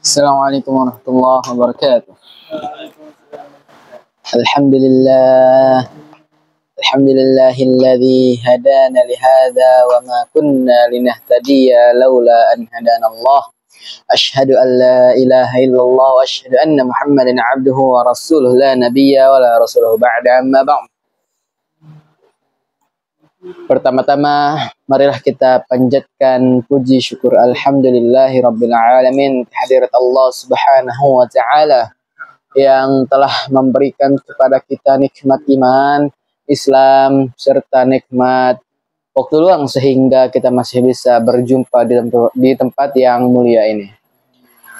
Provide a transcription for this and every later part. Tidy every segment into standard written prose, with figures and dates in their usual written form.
Assalamualaikum warahmatullahi wabarakatuh. Alhamdulillah. Alhamdulillahilladzi hadana lihada wa ma kunna linahtadiya laula an hadana Allah. Ashhadu an la ilaha illallah wa ashhadu anna Muhammadan abduhu wa rasuluh la nabiyya wa la rasuluhu ba'da amma ba'd. Pertama-tama, marilah kita panjatkan puji syukur alhamdulillahi rabbil alamin kehadirat Allah subhanahu wa ta'ala yang telah memberikan kepada kita nikmat iman, Islam, serta nikmat waktu luang sehingga kita masih bisa berjumpa di tempat yang mulia ini.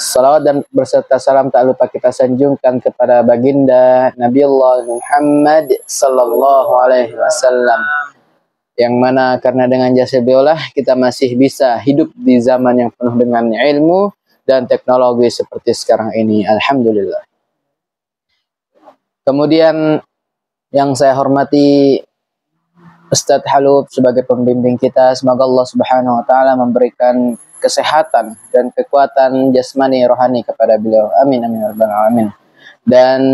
Salawat dan berserta salam tak lupa kita sanjungkan kepada baginda Nabiullah Muhammad sallallahu alaihi wasallam, yang mana karena dengan jasa beliaulah kita masih bisa hidup di zaman yang penuh dengan ilmu dan teknologi seperti sekarang ini. Alhamdulillah. Kemudian yang saya hormati Ustadz Halub sebagai pembimbing kita, semoga Allah Subhanahu wa taala memberikan kesehatan dan kekuatan jasmani rohani kepada beliau. Amin amin ya rabbal alamin. Dan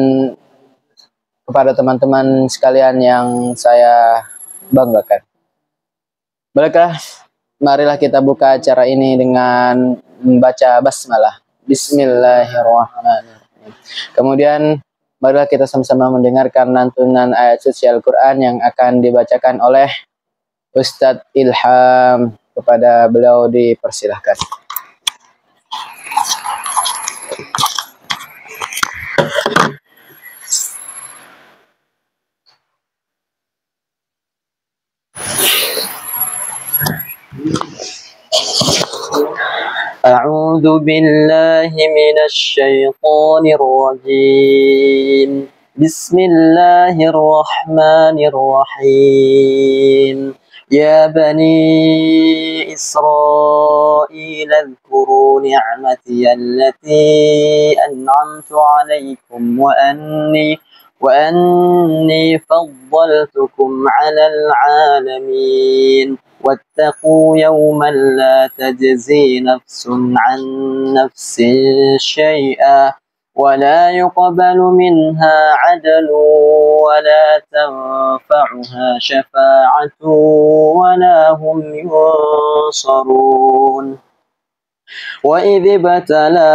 kepada teman-teman sekalian yang saya banggakan. Baiklah, marilah kita buka acara ini dengan membaca basmalah. Bismillahirrahmanirrahim. Kemudian marilah kita sama-sama mendengarkan lantunan ayat suci Al-Quran yang akan dibacakan oleh Ustadz Ilham. Kepada beliau dipersilahkan. A'udzu billahi minasy syaithanir rajim. Bismillahirrahmanirrahim. Ya bani Israil اذكروا نعمتي التي أنعمت عليكم وأني فضلتكم على العالمين واتقوا يوما لا تجزي نفس عن نفس شيئا ولا يقبل منها عدل ولا تنفعها شفاعة ولا هم ينصرون وإذ ابتلى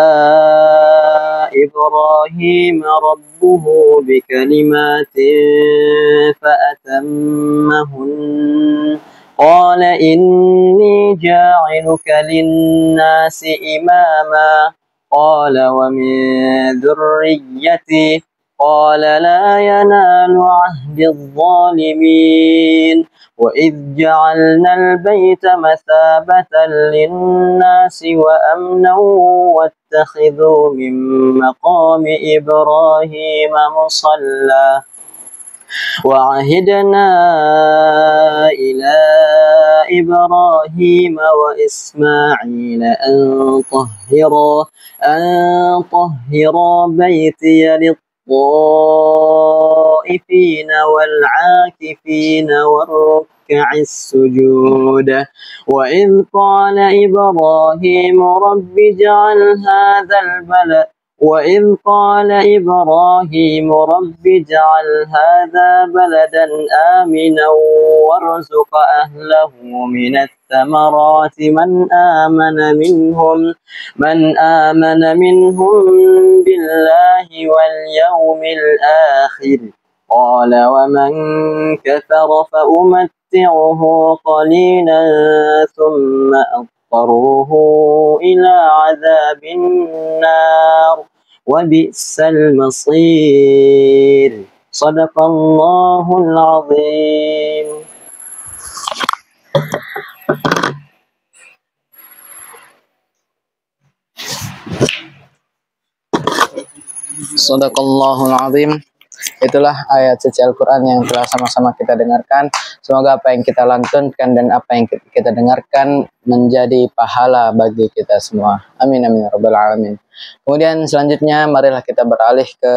إبراهيم ربه بكلمات فأتمهن قال إني جاعلك للناس إماما قال ومن ذريتي قال لا ينال عهد الظالمين وإذ جعلنا البيت مثابة للناس وأمنا واتخذوا من مقام إبراهيم مصلى وعهدنا إلى إبراهيم وإسماعيل أن طهرا بيتي للطائفين والعاكفين والركع السجود وإذ قال إبراهيم رب اجعل هذا بلدا آمنا وارزق أهله من الثمرات من آمن منهم بالله واليوم الآخر قال ومن كفر فأمتعه قليلا ثم أضطره إلى عذاب النار وبئس المصير صدق الله العظيم. Sadaqallahul azim. Itulah ayat suci Al-Quran yang telah sama-sama kita dengarkan. Semoga apa yang kita lantunkan dan apa yang kita dengarkan menjadi pahala bagi kita semua. Amin amin ya rabbal alamin. Kemudian selanjutnya marilah kita beralih ke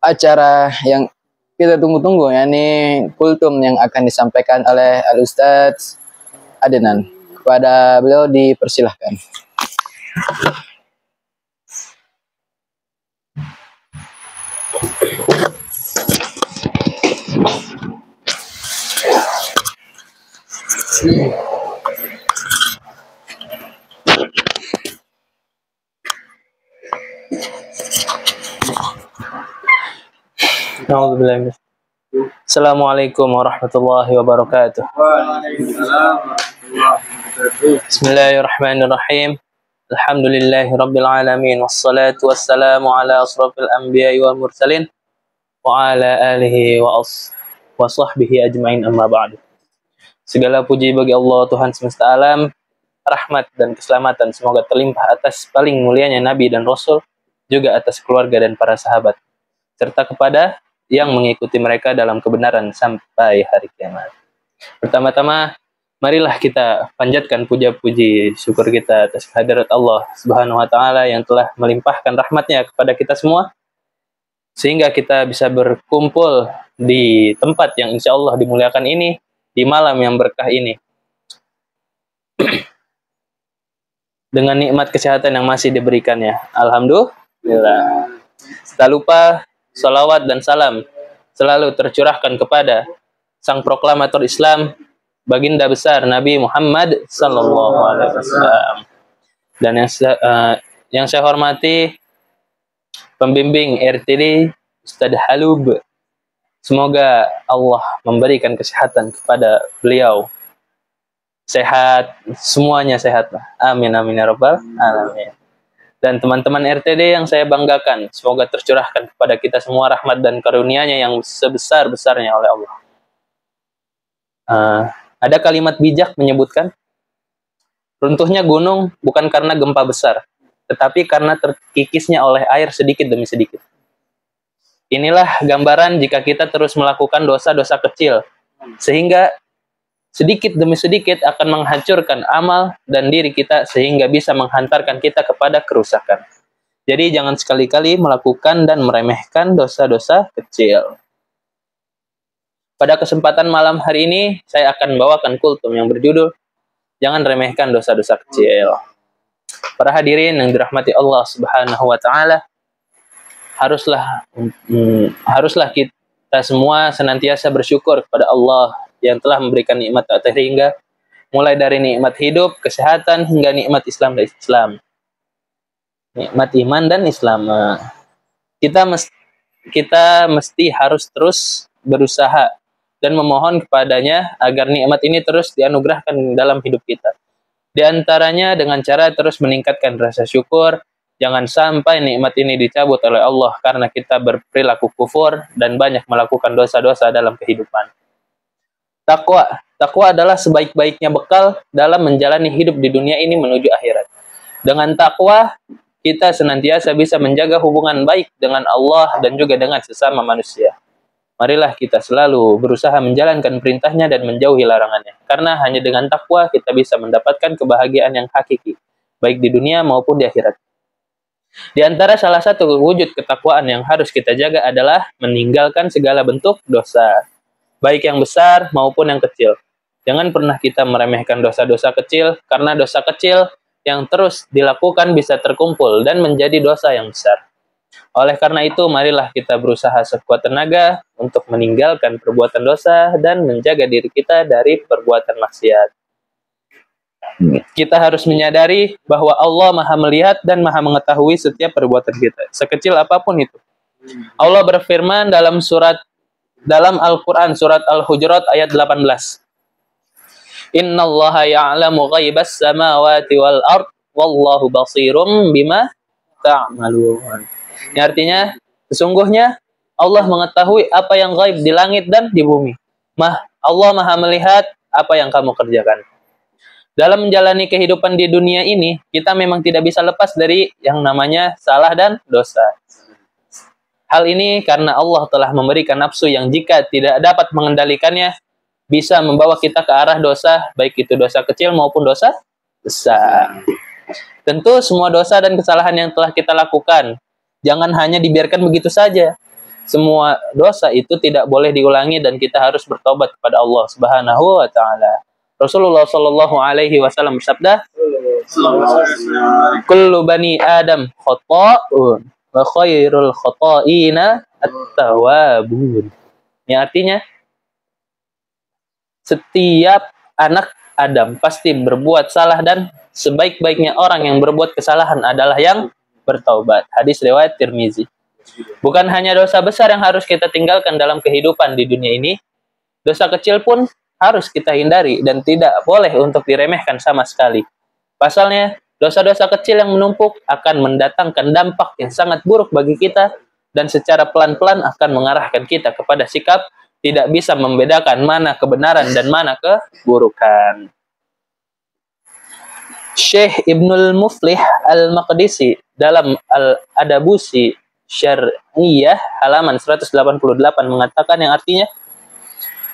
acara yang kita tunggu-tunggu, yakni kultum yang akan disampaikan oleh Al-Ustadz Adnan. Pada beliau dipersilahkan. Assalamualaikum warahmatullahi wabarakatuh. Bismillahirrahmanirrahim. Alhamdulillahi rabbil alamin. Wassalatu wassalamu ala asrafil anbiya'i wal mursalin wa ala alihi wa sahbihi ajma'in, amma ba'du. Segala puji bagi Allah Tuhan semesta alam. Rahmat dan keselamatan semoga terlimpah atas paling mulianya Nabi dan Rasul, juga atas keluarga dan para sahabat, serta kepada yang mengikuti mereka dalam kebenaran sampai hari kiamat. Pertama-tama, marilah kita panjatkan puja-puji syukur kita atas kehadirat Allah Subhanahu wa Ta'ala yang telah melimpahkan rahmatnya kepada kita semua, sehingga kita bisa berkumpul di tempat yang insya Allah dimuliakan ini, di malam yang berkah ini, dengan nikmat kesehatan yang masih diberikannya. Alhamdulillah. Tak lupa salawat dan salam selalu tercurahkan kepada sang proklamator Islam, baginda besar Nabi Muhammad sallallahu alaihi wasallam. Dan yang saya hormati pembimbing RTD Ustadz Halub. Semoga Allah memberikan kesehatan kepada beliau. Sehat, semuanya sehat. Amin amin ya rabbal alamin. Dan teman-teman RTD yang saya banggakan, semoga tercurahkan kepada kita semua rahmat dan karunia-Nya yang sebesar-besarnya oleh Allah. Ada kalimat bijak menyebutkan, runtuhnya gunung bukan karena gempa besar, tetapi karena terkikisnya oleh air sedikit demi sedikit. Inilah gambaran jika kita terus melakukan dosa-dosa kecil, sehingga sedikit demi sedikit akan menghancurkan amal dan diri kita, sehingga bisa menghantarkan kita kepada kerusakan. Jadi jangan sekali-kali melakukan dan meremehkan dosa-dosa kecil. Pada kesempatan malam hari ini, saya akan membawakan kultum yang berjudul Jangan Remehkan Dosa-Dosa Kecil. Para hadirin yang dirahmati Allah Subhanahu wa Ta'ala, haruslah kita semua senantiasa bersyukur kepada Allah yang telah memberikan nikmat tak terhingga, mulai dari nikmat hidup, kesehatan, hingga nikmat Islam dan Islam. Nikmat iman dan Islam. Kita mesti harus terus berusaha dan memohon kepadanya agar nikmat ini terus dianugerahkan dalam hidup kita. Di antaranya dengan cara terus meningkatkan rasa syukur. Jangan sampai nikmat ini dicabut oleh Allah karena kita berperilaku kufur dan banyak melakukan dosa-dosa dalam kehidupan. Takwa adalah sebaik-baiknya bekal dalam menjalani hidup di dunia ini menuju akhirat. Dengan takwa, kita senantiasa bisa menjaga hubungan baik dengan Allah dan juga dengan sesama manusia. Marilah kita selalu berusaha menjalankan perintahnya dan menjauhi larangannya. Karena hanya dengan takwa kita bisa mendapatkan kebahagiaan yang hakiki, baik di dunia maupun di akhirat. Di antara salah satu wujud ketakwaan yang harus kita jaga adalah meninggalkan segala bentuk dosa, baik yang besar maupun yang kecil. Jangan pernah kita meremehkan dosa-dosa kecil, karena dosa kecil yang terus dilakukan bisa terkumpul dan menjadi dosa yang besar. Oleh karena itu, marilah kita berusaha sekuat tenaga untuk meninggalkan perbuatan dosa dan menjaga diri kita dari perbuatan maksiat. Kita harus menyadari bahwa Allah Maha melihat dan Maha mengetahui setiap perbuatan kita, sekecil apapun itu. Allah berfirman dalam Al-Quran surat Al-Hujurat ayat 18. Innallaha ya'lamu ghaibas samawati wal ard wallahu basirum bima ta'malun. Ini artinya, sesungguhnya Allah mengetahui apa yang gaib di langit dan di bumi. Allah Maha melihat apa yang kamu kerjakan. Dalam menjalani kehidupan di dunia ini, kita memang tidak bisa lepas dari yang namanya salah dan dosa. Hal ini karena Allah telah memberikan nafsu yang jika tidak dapat mengendalikannya, bisa membawa kita ke arah dosa, baik itu dosa kecil maupun dosa besar. Tentu semua dosa dan kesalahan yang telah kita lakukan, jangan hanya dibiarkan begitu saja. Semua dosa itu tidak boleh diulangi dan kita harus bertobat kepada Allah Subhanahu wa Ta'ala. Rasulullah Shallallahu Alaihi Wasallam bersabda, "Kullu bani Adam khata'un wa khairul khata'ina at-tawwabun." Yang artinya, setiap anak Adam pasti berbuat salah dan sebaik-baiknya orang yang berbuat kesalahan adalah yang bertaubat. Hadis riwayat Tirmizi. Bukan hanya dosa besar yang harus kita tinggalkan dalam kehidupan di dunia ini, dosa kecil pun harus kita hindari dan tidak boleh untuk diremehkan sama sekali. Pasalnya, dosa-dosa kecil yang menumpuk akan mendatangkan dampak yang sangat buruk bagi kita dan secara pelan-pelan akan mengarahkan kita kepada sikap tidak bisa membedakan mana kebenaran dan mana keburukan. Syekh Ibnul Muflih Al-Maqdisi dalam Al-Adabusi Syar'iyah halaman 188 mengatakan yang artinya,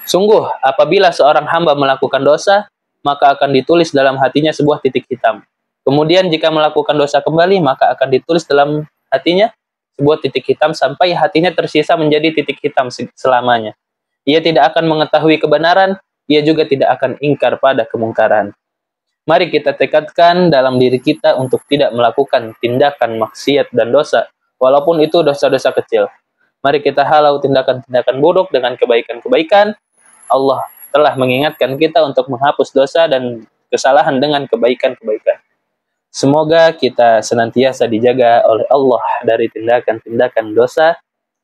sungguh apabila seorang hamba melakukan dosa, maka akan ditulis dalam hatinya sebuah titik hitam. Kemudian jika melakukan dosa kembali, maka akan ditulis dalam hatinya sebuah titik hitam sampai hatinya tersisa menjadi titik hitam selamanya. Ia tidak akan mengetahui kebenaran, ia juga tidak akan ingkar pada kemungkaran. Mari kita tekadkan dalam diri kita untuk tidak melakukan tindakan maksiat dan dosa, walaupun itu dosa-dosa kecil. Mari kita halau tindakan-tindakan buruk dengan kebaikan-kebaikan. Allah telah mengingatkan kita untuk menghapus dosa dan kesalahan dengan kebaikan-kebaikan. Semoga kita senantiasa dijaga oleh Allah dari tindakan-tindakan dosa,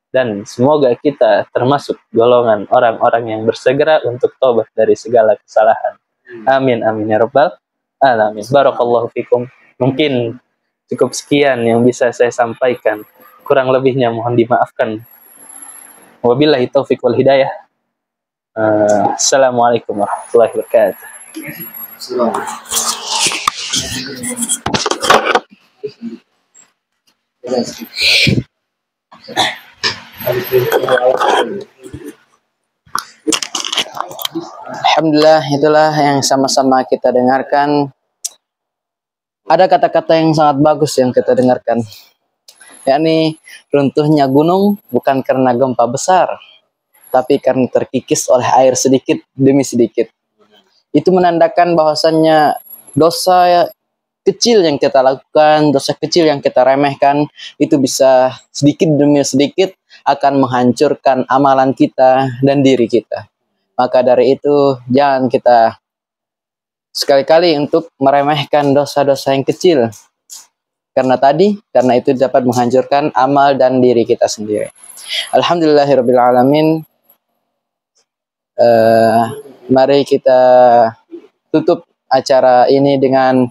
dan semoga kita termasuk golongan orang-orang yang bersegera untuk taubat dari segala kesalahan. Amin, amin ya rabbal alamin. Barakallahu fikum. Mungkin cukup sekian yang bisa saya sampaikan. Kurang lebihnya mohon dimaafkan. Wabillahi taufiq wal hidayah. Assalamualaikum warahmatullahi wabarakatuh. Alhamdulillah, itulah yang sama-sama kita dengarkan. Ada kata-kata yang sangat bagus yang kita dengarkan, yakni runtuhnya gunung bukan karena gempa besar, tapi karena terkikis oleh air sedikit demi sedikit. Itu menandakan bahwasannya dosa kecil yang kita lakukan, dosa kecil yang kita remehkan, itu bisa sedikit demi sedikit akan menghancurkan amalan kita dan diri kita. Maka dari itu, jangan kita sekali-kali untuk meremehkan dosa-dosa yang kecil. Karena itu dapat menghancurkan amal dan diri kita sendiri. Alhamdulillahirrabbilalamin. Mari kita tutup acara ini dengan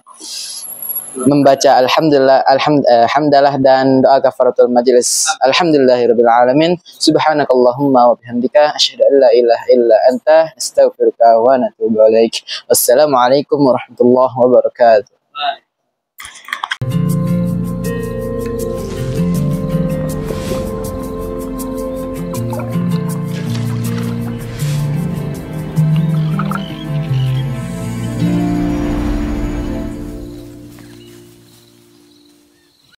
membaca alhamdulillah dan doa kafaratul majlis. Alhamdulillahirabbil alamin. Subhanakallahumma wa bihamdika asyhadu an la ilaha illa anta astaghfiruka wa atubu ilaik. Wassalamualaikum warahmatullahi wabarakatuh.